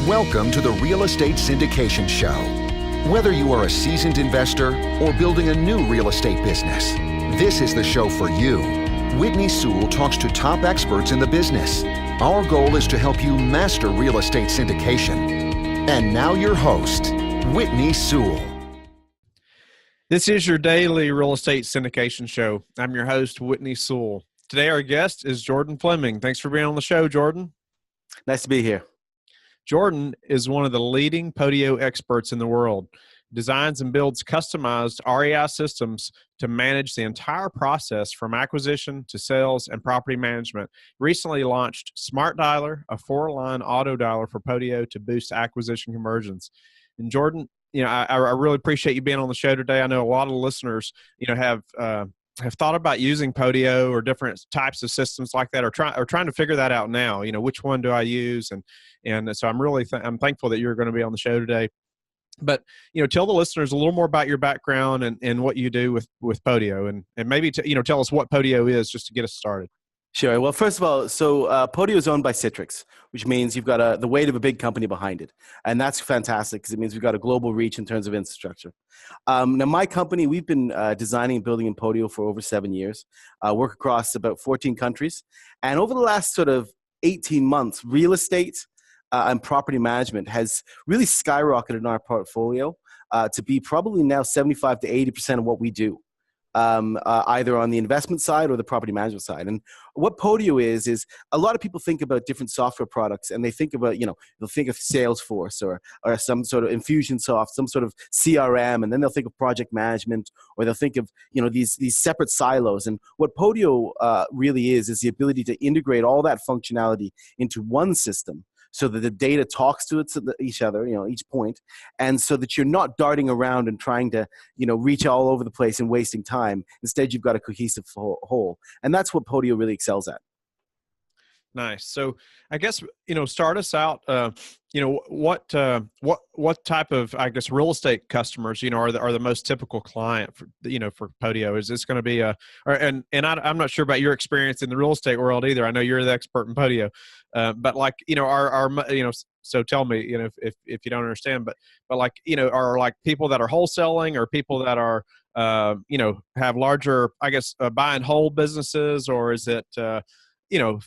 Welcome to the Real Estate Syndication Show. Whether you are a seasoned investor or building a new real estate business, this is the show for you. Whitney Sewell talks to top experts in the business. Our goal is to help you master real estate syndication. And now your host, Whitney Sewell. This is your daily real estate syndication show. I'm your host, Whitney Sewell. Today our guest is Jordan Fleming. Thanks for being on the show, Jordan. Nice to be here. Jordan is one of the leading Podio experts in the world. Designs and builds customized REI systems to manage the entire process from acquisition to sales and property management. Recently launched Smart Dialer, a 4-line auto dialer for Podio to boost acquisition conversions. And Jordan, I really appreciate you being on the show today. I know a lot of listeners, have thought about using Podio or different types of systems like that, or trying to figure that out now. Which one do I use? And so I'm really I'm thankful that you're going to be on the show today. But tell the listeners a little more about your background and what you do with Podio, and maybe tell us what Podio is, just to get us started. Sure. Well, first of all, Podio is owned by Citrix, which means you've got the weight of a big company behind it. And that's fantastic because it means we've got a global reach in terms of infrastructure. Now, my company, we've been designing and building in Podio for over 7 years, work across about 14 countries. And over the last sort of 18 months, real estate and property management has really skyrocketed in our portfolio to be probably now 75 to 80% of what we do. Either on the investment side or the property management side. And what Podio is a lot of people think about different software products, and they think about, they'll think of Salesforce or some sort of Infusionsoft, some sort of CRM, and then they'll think of project management, or they'll think of, these separate silos. And what Podio really is the ability to integrate all that functionality into one system, so that the data talks to each other, each point, and so that you're not darting around and trying to, reach all over the place and wasting time. Instead, you've got a cohesive whole. And that's what Podio really excels at. Nice. So I guess, start us out, what type of, I guess, real estate customers, are the most typical client for, for Podio? Is this going to be I'm not sure about your experience in the real estate world either. I know you're the expert in Podio, but like, so tell me, if you don't understand, but like, are like people that are wholesaling, or people that are, have larger, I guess, buy and hold businesses, or is it,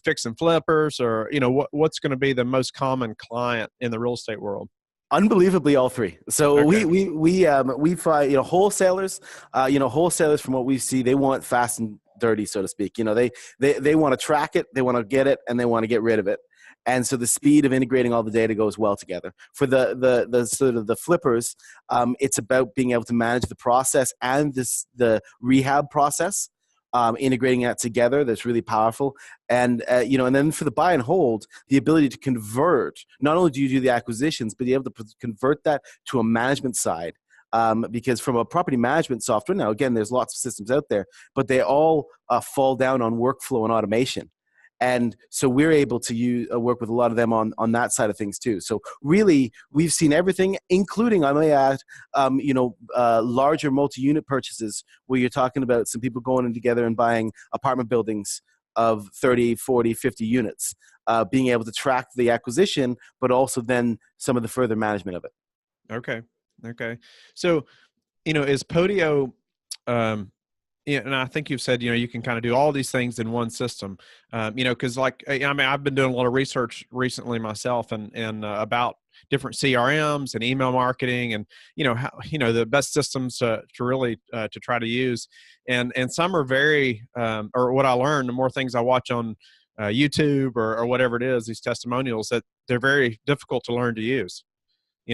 fix and flippers, or, what's going to be the most common client in the real estate world? Unbelievably, all three. So okay. we find, wholesalers, wholesalers from what we see, they want fast and dirty, so to speak. They want to track it, they want to get it, and they want to get rid of it. And so the speed of integrating all the data goes well together. For the sort of the flippers, it's about being able to manage the process and the rehab process. Integrating that together, that's really powerful. And and then for the buy and hold, the ability to convert, not only do you do the acquisitions, but you're able to convert that to a management side. Because from a property management software, now again, there's lots of systems out there, but they all fall down on workflow and automation. And so we're able to work with a lot of them on that side of things too. So really, we've seen everything, including, I may add, larger multi-unit purchases, where you're talking about some people going in together and buying apartment buildings of 30, 40, 50 units, being able to track the acquisition, but also then some of the further management of it. Okay. So, is Podio, and I think you've said, you can kind of do all these things in one system, because I've been doing a lot of research recently myself and about different CRMs and email marketing, and, how, the best systems to really, to try to use. And some are very, or what I learned, the more things I watch on YouTube or whatever it is, these testimonials, that they're very difficult to learn to use,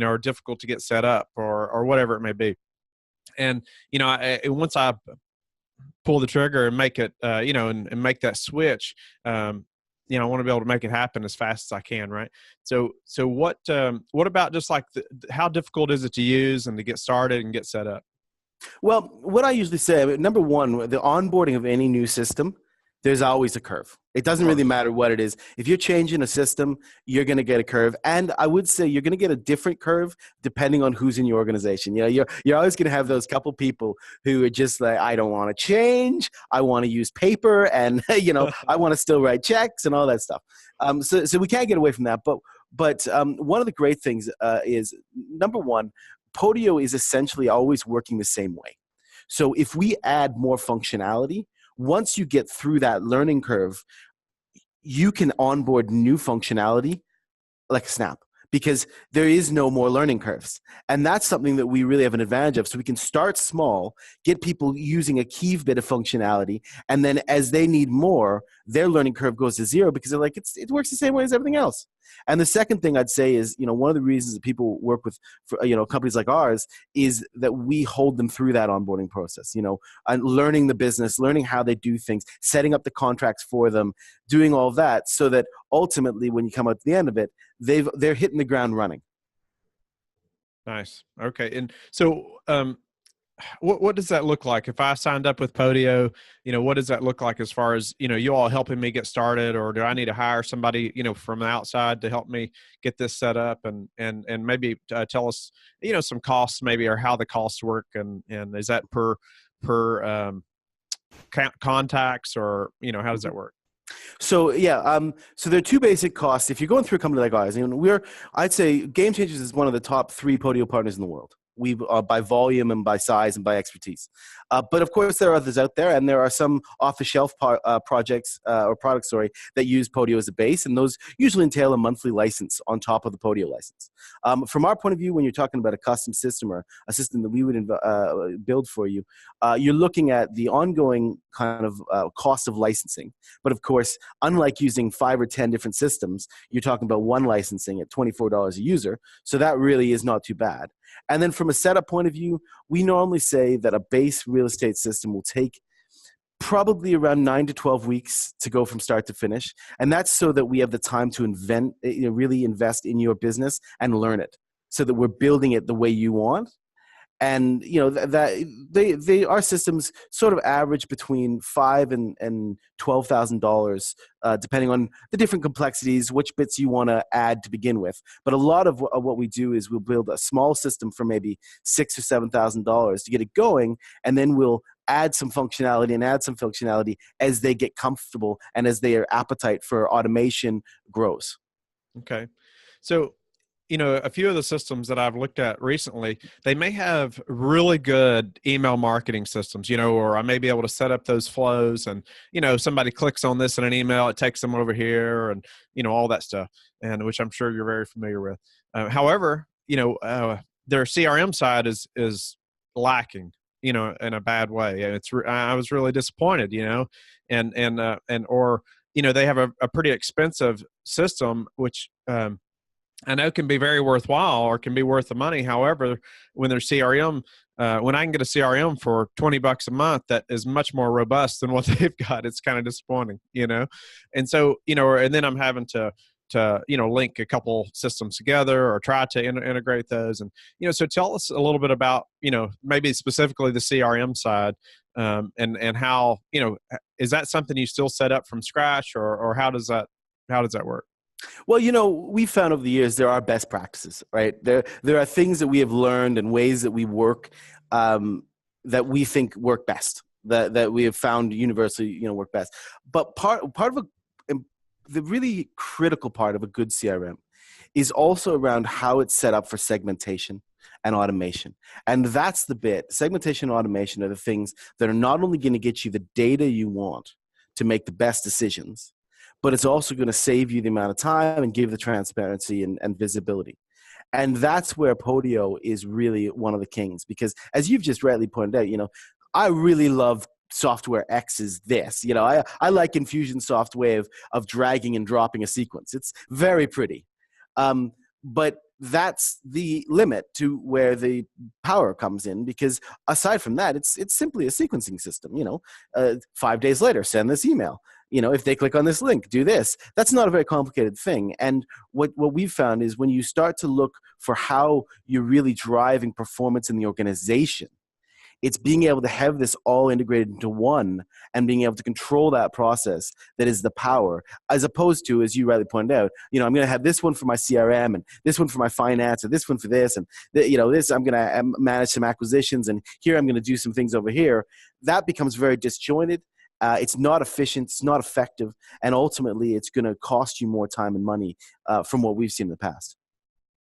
or difficult to get set up, or whatever it may be. And, once I pull the trigger and make it, and make that switch, I want to be able to make it happen as fast as I can, right? So what about just like how difficult is it to use and to get started and get set up? Well, what I usually say, number one, the onboarding of any new system There's always a curve. It doesn't really matter what it is. If you're changing a system, you're going to get a curve. And I would say you're going to get a different curve depending on who's in your organization. You know, you're always going to have those couple people who are just like, I don't want to change. I want to use paper and, you know, I want to still write checks and all that stuff. So we can't get away from that. But one of the great things is, number one, Podio is essentially always working the same way. So if we add more functionality, once you get through that learning curve, you can onboard new functionality like a snap, because there is no more learning curves. And that's something that we really have an advantage of. So we can start small, get people using a key bit of functionality, and then as they need more, their learning curve goes to zero because they're like, it works the same way as everything else. And the second thing I'd say is, you know, one of the reasons that people work with, you know, companies like ours is that we hold them through that onboarding process, you know, and learning the business, learning how they do things, setting up the contracts for them, doing all of that so that ultimately when you come out to the end of it, they're hitting the ground running. Nice. Okay. And so, what does that look like? If I signed up with Podio, you know, what does that look like as far as, you know, you all helping me get started, or do I need to hire somebody, you know, from the outside to help me get this set up, and maybe tell us, you know, some costs maybe, or how the costs work, and is that per contacts, or, you know, how does that work? So so there are two basic costs. If you're going through a company like ours, and I'd say Gamechangers is one of the top 3 Podio partners in the world. We by volume and by size and by expertise. But of course, there are others out there, and there are some off-the-shelf projects or products, that use Podio as a base, and those usually entail a monthly license on top of the Podio license. From our point of view, when you're talking about a custom system or a system that we would build for you, you're looking at the ongoing kind of cost of licensing. But of course, unlike using 5 or 10 different systems, you're talking about one licensing at $24 a user. So that really is not too bad. And then from a setup point of view, we normally say that a base real estate system will take probably around 9 to 12 weeks to go from start to finish. And that's so that we have the time to really invest in your business and learn it, so that we're building it the way you want. And you know our systems sort of average between $5,000 and $12,000, depending on the different complexities, which bits you want to add to begin with. But a lot of what we do is we'll build a small system for maybe $6,000 or $7,000 to get it going, and then we'll add some functionality as they get comfortable and as their appetite for automation grows. Okay, so, you know, a few of the systems that I've looked at recently, they may have really good email marketing systems, you know, or I may be able to set up those flows, and, you know, somebody clicks on this in an email, it takes them over here, and, you know, all that stuff, and which I'm sure you're very familiar with. However, you know, their CRM side is lacking, you know, in a bad way. And I was really disappointed, you know, or, you know, they have a pretty expensive system, which, I know can be very worthwhile or can be worth the money. However, when their CRM, when I can get a CRM for $20 a month that is much more robust than what they've got, it's kind of disappointing, you know? And so, you know, and then I'm having to, you know, link a couple systems together or try to integrate those. And, you know, so tell us a little bit about, you know, maybe specifically the CRM side, and how, you know, is that something you still set up from scratch, or how does that work? Well, you know, we found over the years there are best practices, right? There are things that we have learned and ways that we work that we think work best, that we have found universally, you know, work best. But part of the really critical part of a good CRM is also around how it's set up for segmentation and automation. And that's the bit. Segmentation and automation are the things that are not only going to get you the data you want to make the best decisions, but it's also going to save you the amount of time and give the transparency and visibility. And that's where Podio is really one of the kings, because as you've just rightly pointed out, you know, I really love software X's this. You know, I like Infusionsoft's way of dragging and dropping a sequence. It's very pretty. But that's the limit to where the power comes in, because aside from that, it's simply a sequencing system. You know, 5 days later, send this email. You know, if they click on this link, do this. That's not a very complicated thing. And what we've found is when you start to look for how you're really driving performance in the organization, It's being able to have this all integrated into one and being able to control that process that is the power, as opposed to, as you rightly pointed out, I'm going to have this one for my CRM and this one for my finance and this one for this. And, this, I'm going to manage some acquisitions, and here I'm going to do some things over here. That becomes very disjointed. It's not efficient. It's not effective. And ultimately, it's going to cost you more time and money from what we've seen in the past.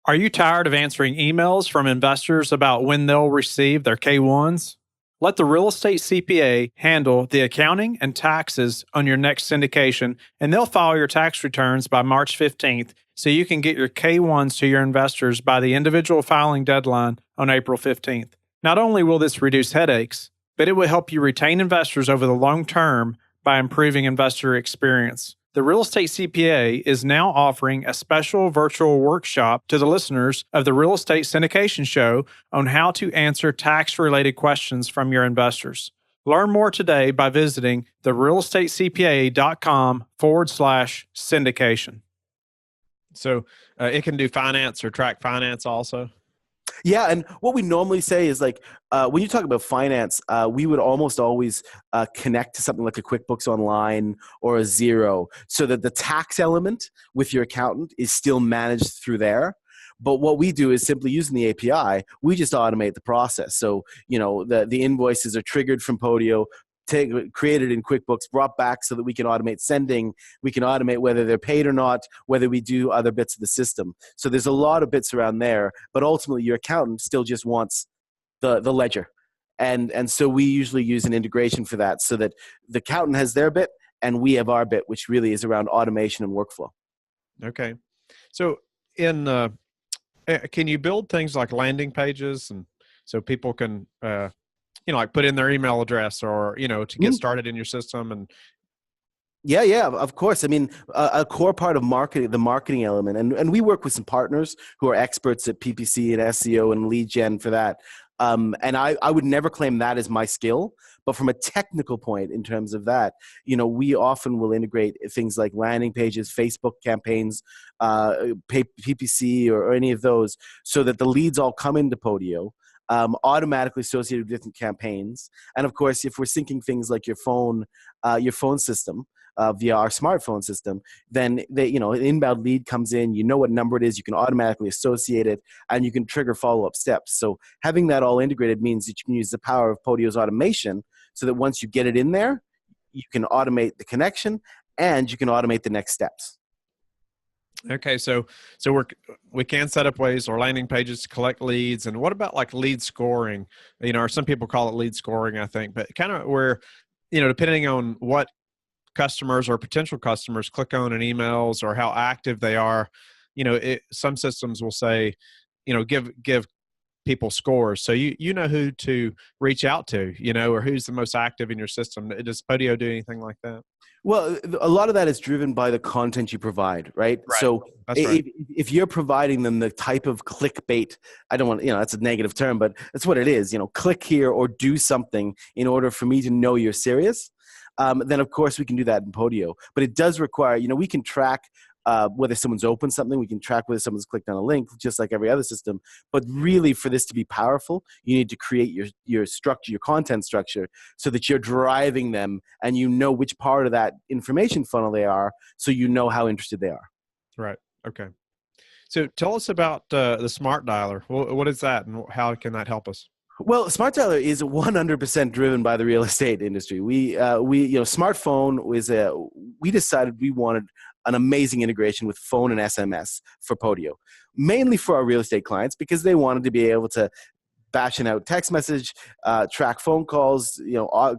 Are you tired of answering emails from investors about when they'll receive their K-1s? Let the real estate CPA handle the accounting and taxes on your next syndication, and they'll file your tax returns by March 15th so you can get your K-1s to your investors by the individual filing deadline on April 15th. Not only will this reduce headaches, but it will help you retain investors over the long term by improving investor experience. The Real Estate CPA is now offering a special virtual workshop to the listeners of the Real Estate Syndication Show on how to answer tax-related questions from your investors. Learn more today by visiting therealestatecpa.com/syndication. So it can do finance or track finance also? Yeah, and what we normally say is when you talk about finance, we would almost always connect to something like a QuickBooks Online or a Xero, so that the tax element with your accountant is still managed through there. But what we do is simply using the API, we just automate the process. So the invoices are triggered from Podio, created in QuickBooks, brought back so that we can automate sending. We can automate whether they're paid or not, whether we do other bits of the system. So there's a lot of bits around there, but ultimately your accountant still just wants the ledger. And so we usually use an integration for that, so that the accountant has their bit and we have our bit, which really is around automation and workflow. Okay. So can you build things like landing pages, and so people can like put in their email address or, to get started in your system? And Yeah, of course. I mean, a core part of marketing, the marketing element, and we work with some partners who are experts at PPC and SEO and lead gen for that. And I would never claim that as my skill, but from a technical point in terms of that, we often will integrate things like landing pages, Facebook campaigns, PPC or any of those, so that the leads all come into Podio, automatically associated with different campaigns. And of course, if we're syncing things like your phone system via our smartphone system, then an inbound lead comes in, what number it is, you can automatically associate it, and you can trigger follow-up steps. So having that all integrated means that you can use the power of Podio's automation, so that once you get it in there, you can automate the connection and you can automate the next steps. Okay, so we can set up ways or landing pages to collect leads. And what about like lead scoring? Or some people call it lead scoring, I think, but kind of where, depending on what customers or potential customers click on in emails or how active they are, some systems will say, give people scores. So you know who to reach out to, or who's the most active in your system. Does Podio do anything like that? Well, a lot of that is driven by the content you provide, right? So if you're providing them the type of clickbait, I don't want, that's a negative term, but that's what it is, click here or do something in order for me to know you're serious, then of course we can do that in Podio. But it does require, we can track whether someone's opened something, we can track whether someone's clicked on a link, just like every other system. But really, for this to be powerful, you need to create your structure, your content structure, so that you're driving them and you know which part of that information funnel they are, so you know how interested they are. Right. Okay. So tell us about the Smart Dialer. What is that, and how can that help us? Well, Smart Dialer is 100% driven by the real estate industry. Smartphone we decided we wanted an amazing integration with phone and SMS for Podio, mainly for our real estate clients, because they wanted to be able to bashing out text message, track phone calls,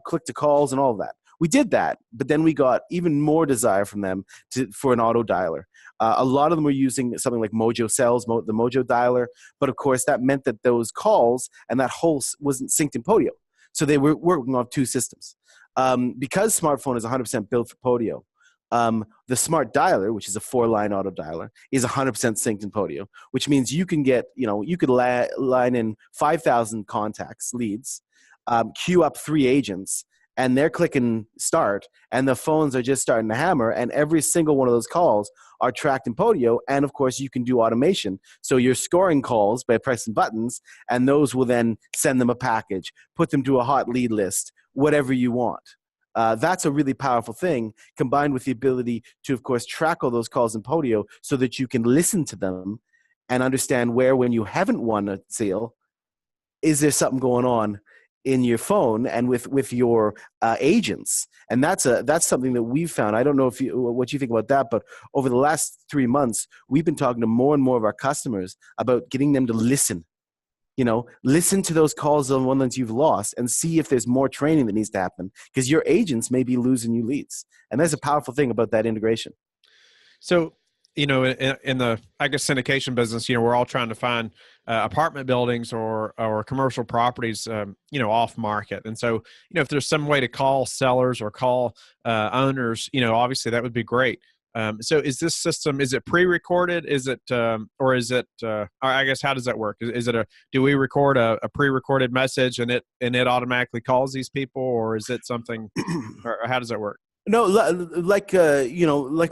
click to calls and all of that. We did that, but then we got even more desire from them for an auto dialer. A lot of them were using something like Mojo Cells, the Mojo dialer, but of course that meant that those calls and that whole wasn't synced in Podio. So they were working off two systems. Because smartphone is 100% built for Podio, the Smart Dialer, which is a 4-line auto dialer, is 100% synced in Podio, which means you can get, you could line in 5,000 contacts, leads, queue up 3 agents, and they're clicking start, and the phones are just starting to hammer, and every single one of those calls are tracked in Podio. And of course, you can do automation. So you're scoring calls by pressing buttons, and those will then send them a package, put them to a hot lead list, whatever you want. That's a really powerful thing, combined with the ability to, of course, track all those calls in Podio so that you can listen to them and understand where, when you haven't won a sale, is there something going on in your phone and with your agents. And that's something that we've found. I don't know what you think about that, but over the last 3 months, we've been talking to more and more of our customers about getting them to listen. Listen to those calls on one that you've lost and see if there's more training that needs to happen, because your agents may be losing you leads. And that's a powerful thing about that integration. So, in the, I guess, syndication business, we're all trying to find apartment buildings or commercial properties, off market. And so, if there's some way to call sellers or call owners, obviously that would be great. So is this system, is it pre-recorded? Is it, or is it, I guess, how does that work? Is it do we record a pre-recorded message and it automatically calls these people, or is it something, or how does that work? No, like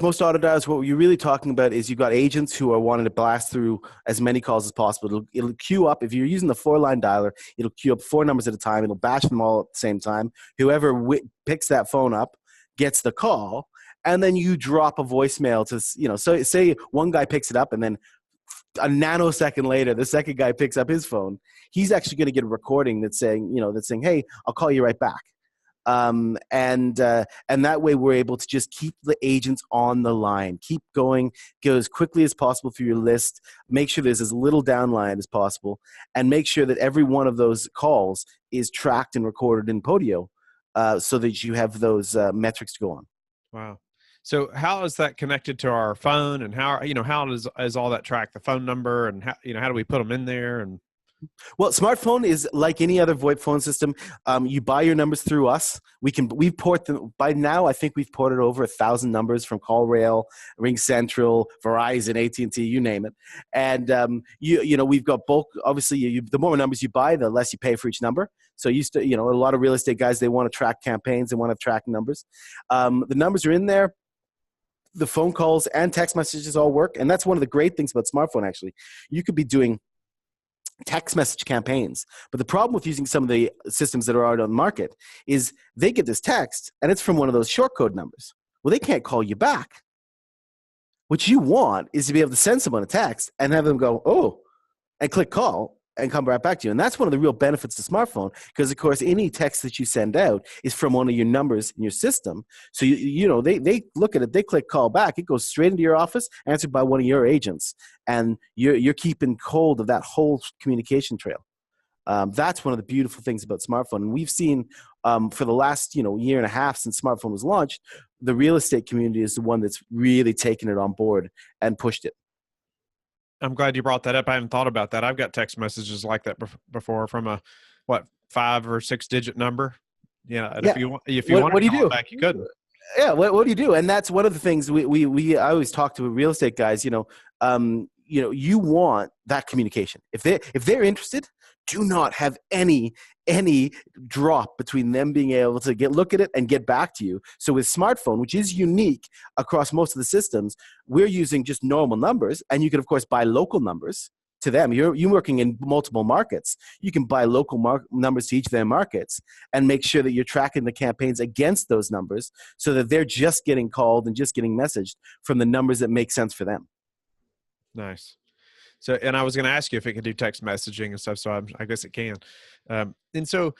most auto dials, what you're really talking about is you've got agents who are wanting to blast through as many calls as possible. It'll queue up. If you're using the 4-line dialer, it'll queue up 4 numbers at a time. It'll bash them all at the same time. Whoever picks that phone up gets the call, and then you drop a voicemail to, so say one guy picks it up, and then a nanosecond later, the second guy picks up his phone. He's actually going to get a recording that's saying, hey, I'll call you right back. And that way we're able to just keep the agents on the line, keep going, go as quickly as possible through your list, make sure there's as little downline as possible, and make sure that every one of those calls is tracked and recorded in Podio, so that you have those metrics to go on. Wow. So how is that connected to our phone, and how is all that tracked, the phone number, and how do we put them in there? And well, smartphone is like any other VoIP phone system. You buy your numbers through us. We port them. By now, I think we've ported over 1,000 numbers from CallRail, RingCentral, Verizon, AT&T, you name it. And we've got bulk. Obviously, the more numbers you buy, the less you pay for each number. So a lot of real estate guys, they want to track campaigns, they want to track numbers. The numbers are in there. The phone calls and text messages all work, and that's one of the great things about smartphone. Actually, you could be doing text message campaigns. But the problem with using some of the systems that are out on the market is they get this text and it's from one of those short code numbers. Well, they can't call you back. What you want is to be able to send someone a text and have them go, oh, and click call and come right back to you. And that's one of the real benefits of smartphone, because of course any text that you send out is from one of your numbers in your system. So they look at it, they click call back, it goes straight into your office, answered by one of your agents, and you're keeping hold of that whole communication trail. That's one of the beautiful things about smartphone. And we've seen for the last year and a half since smartphone was launched, the real estate community is the one that's really taken it on board and pushed it. I'm glad you brought that up. I hadn't thought about that. I've got text messages like that before from a 5 or 6 digit number. Yeah. If you want to call it back, you couldn't. Yeah. What do you do? And that's one of the things I always talk to real estate guys. You want that communication. If they're interested, do not have any drop between them being able to look at it and get back to you. So with smartphone, which is unique across most of the systems, we're using just normal numbers, and you can of course buy local numbers to them. You're working in multiple markets. You can buy local numbers to each of their markets and make sure that you're tracking the campaigns against those numbers so that they're just getting called and just getting messaged from the numbers that make sense for them. Nice. So, and I was going to ask you if it could do text messaging and stuff. So I guess it can. And so,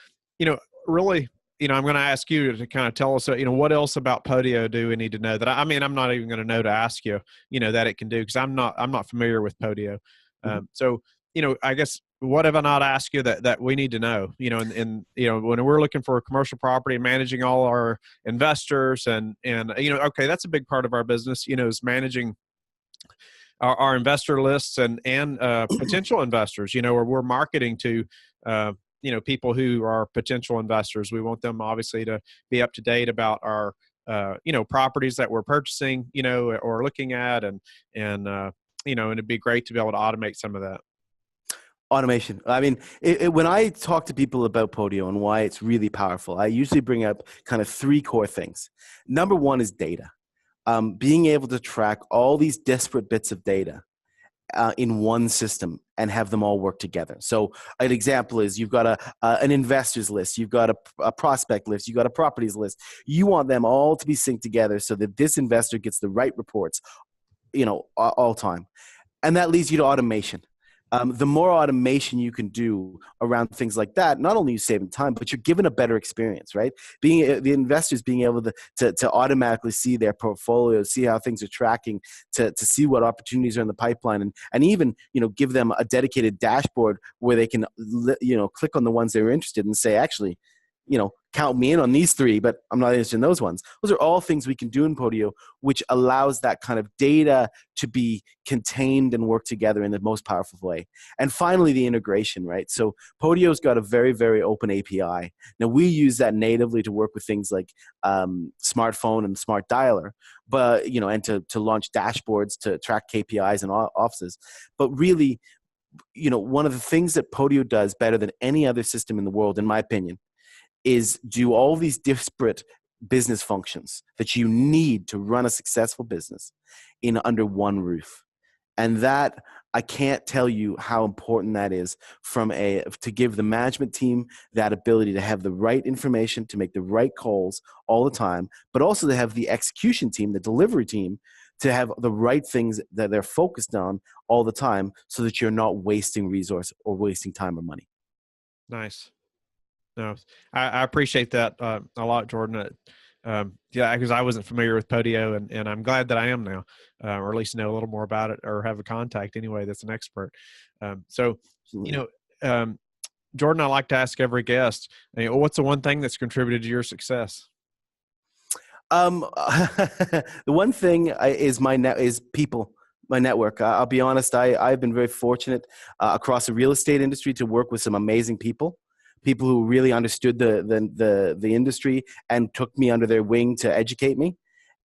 really, I'm going to ask you to kind of tell us, what else about Podio do we need to know that, I'm not even going to know to ask you, that it can do, because I'm not familiar with Podio. So, I guess, what have I not asked you that we need to know, and when we're looking for a commercial property and managing all our investors and okay, that's a big part of our business, is managing our investor lists and potential investors, where we're marketing to, people who are potential investors. We want them obviously to be up to date about our, properties that we're purchasing, or looking at, and it'd be great to be able to automate some of that. Automation. I mean, when I talk to people about Podio and why it's really powerful, I usually bring up kind of three core things. Number one is data. Being able to track all these disparate bits of data in one system and have them all work together. So an example is you've got an investors list, you've got a prospect list, you've got a properties list. You want them all to be synced together so that this investor gets the right reports, all time. And that leads you to automation. The more automation you can do around things like that, not only are you saving time, but you're given a better experience, right? The investors being able to automatically see their portfolio, see how things are tracking, to see what opportunities are in the pipeline, and even give them a dedicated dashboard where they can click on the ones they're interested in and say, actually, count me in on these three, but I'm not interested in those ones. Those are all things we can do in Podio, which allows that kind of data to be contained and work together in the most powerful way. And finally, the integration, right? So Podio's got a very, very open API. Now, we use that natively to work with things like smartphone and smart dialer, but, and to launch dashboards to track KPIs in offices. But really, one of the things that Podio does better than any other system in the world, in my opinion, is do all these disparate business functions that you need to run a successful business in under one roof. And that, I can't tell you how important that is to give the management team that ability to have the right information, to make the right calls all the time, but also to have the execution team, the delivery team, to have the right things that they're focused on all the time so that you're not wasting resource or wasting time or money. Nice. No, I appreciate that a lot, Jordan. Because I wasn't familiar with Podio, and I'm glad that I am now, or at least know a little more about it, or have a contact anyway that's an expert. Jordan, I like to ask every guest, what's the one thing that's contributed to your success? The one thing is people. My network. I'll be honest. I've been very fortunate across the real estate industry to work with some amazing people who really understood the industry and took me under their wing to educate me.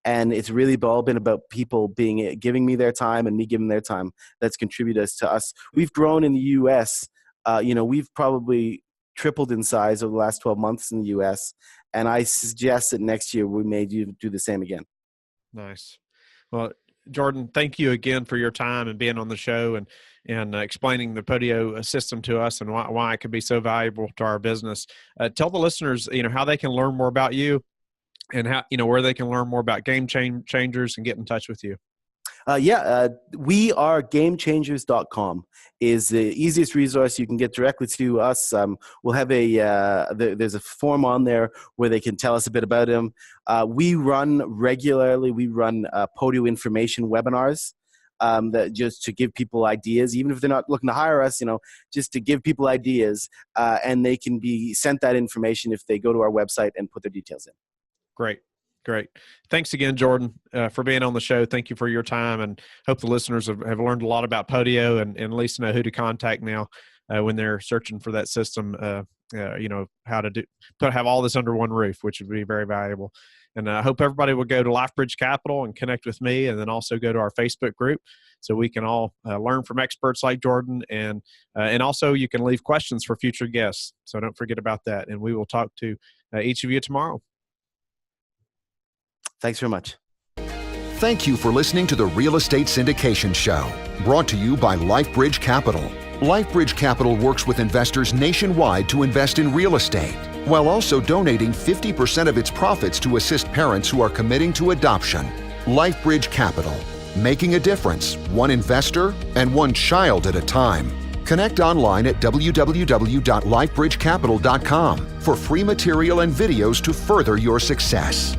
And it's really all been about people giving me their time and me giving their time that's contributed to us. We've grown in the U.S. We've probably tripled in size over the last 12 months in the U.S. And I suggest that next year we may do the same again. Nice. Well, Jordan, thank you again for your time and being on the show and explaining the Podio system to us and why it could be so valuable to our business. Tell the listeners, how they can learn more about you and how, where they can learn more about Gamechangers and get in touch with you. We are Gamechangers.com is the easiest resource. You can get directly to us. We'll have there's a form on there where they can tell us a bit about them. We run regularly. We run Podio information webinars that just to give people ideas, even if they're not looking to hire us, just to give people ideas, and they can be sent that information if they go to our website and put their details in. Great. Thanks again, Jordan, for being on the show. Thank you for your time, and hope the listeners have learned a lot about Podio and at least know who to contact now when they're searching for that system, how to have all this under one roof, which would be very valuable. And I hope everybody will go to LifeBridge Capital and connect with me, and then also go to our Facebook group so we can all learn from experts like Jordan. And also you can leave questions for future guests. So don't forget about that. And we will talk to each of you tomorrow. Thanks very much. Thank you for listening to the Real Estate Syndication Show, brought to you by LifeBridge Capital. LifeBridge Capital works with investors nationwide to invest in real estate, while also donating 50% of its profits to assist parents who are committing to adoption. LifeBridge Capital, making a difference, one investor and one child at a time. Connect online at www.lifebridgecapital.com for free material and videos to further your success.